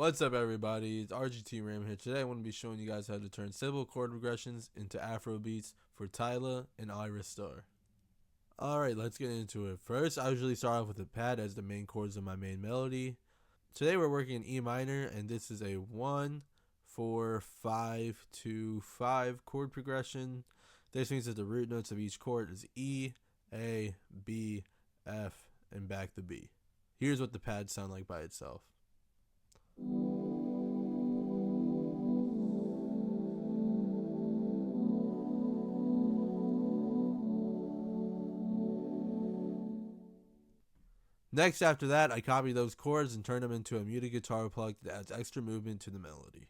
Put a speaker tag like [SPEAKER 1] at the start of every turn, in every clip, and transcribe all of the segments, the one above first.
[SPEAKER 1] What's up, everybody? It's RGTRam here. Today I want to be showing you guys how to turn simple chord progressions into Afrobeats for Tyla and Ayra Starr. Alright, let's get into it. First, I usually start off with the pad as the main chords of my main melody. Today we're working in E minor, and this is a 1, 4, 5, 2, 5 chord progression. This means that the root notes of each chord is E, A, B, F, and back to B. Here's what the pads sound like by itself. Next, after that, I copy those chords and turn them into a muted guitar plug that adds extra movement to the melody.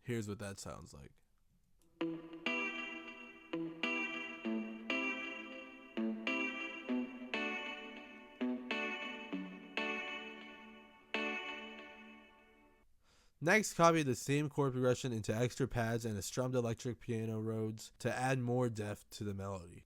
[SPEAKER 1] Here's what that sounds like. Next, copy the same chord progression into extra pads and a strummed electric piano Rhodes to add more depth to the melody.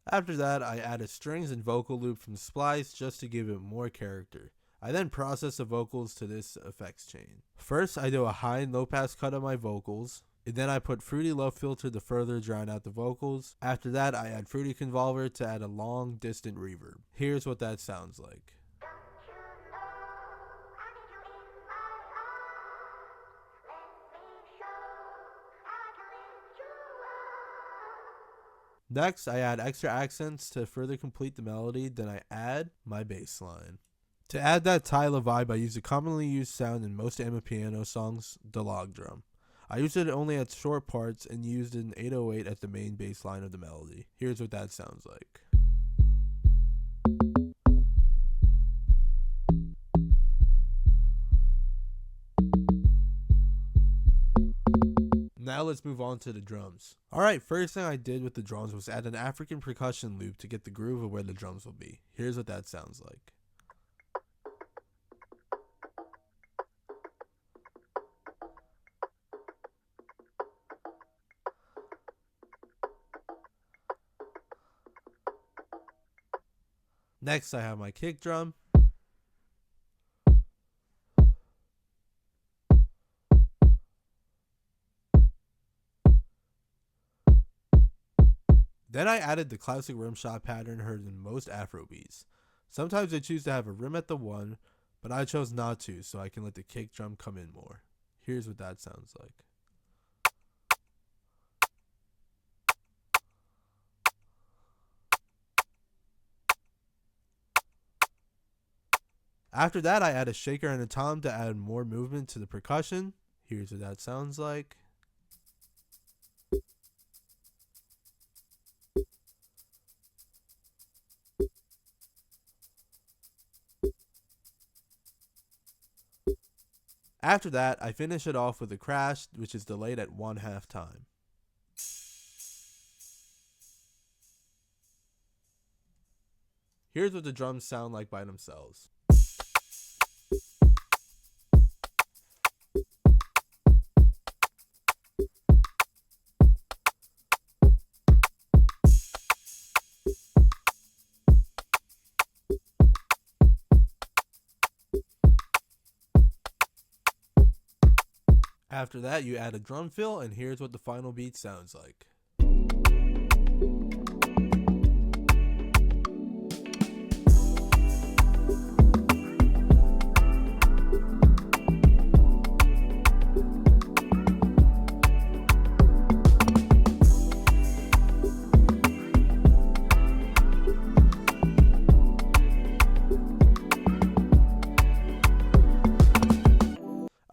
[SPEAKER 1] After that, I add a strings and vocal loop from Splice just to give it more character. I then process the vocals to this effects chain. First, I do a high and low pass cut of my vocals, and then I put Fruity Low Filter to further drown out the vocals. After that, I add Fruity Convolver to add a long, distant reverb. Here's what that sounds like. Next, I add extra accents to further complete the melody, then I add my bass line. To add that Tyla vibe, I use a commonly used sound in most amapiano songs, the log drum. I used it only at short parts and used an 808 as the main bass line of the melody. Here's what that sounds like. Now let's move on to the drums. Alright, first thing I did with the drums was add an African percussion loop to get the groove of where the drums will be. Here's what that sounds like. Next, I have my kick drum. Then I added the classic rim shot pattern heard in most Afrobeats. Sometimes I choose to have a rim at the 1, but I chose not to so I can let the kick drum come in more. Here's what that sounds like. After that, I add a shaker and a tom to add more movement to the percussion. Here's what that sounds like. After that, I finish it off with a crash, which is delayed at 1/2 time. Here's what the drums sound like by themselves. After that, you add a drum fill, and here's what the final beat sounds like.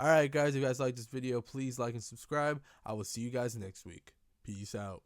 [SPEAKER 1] Alright guys, if you guys like this video, please like and subscribe. I will see you guys next week. Peace out.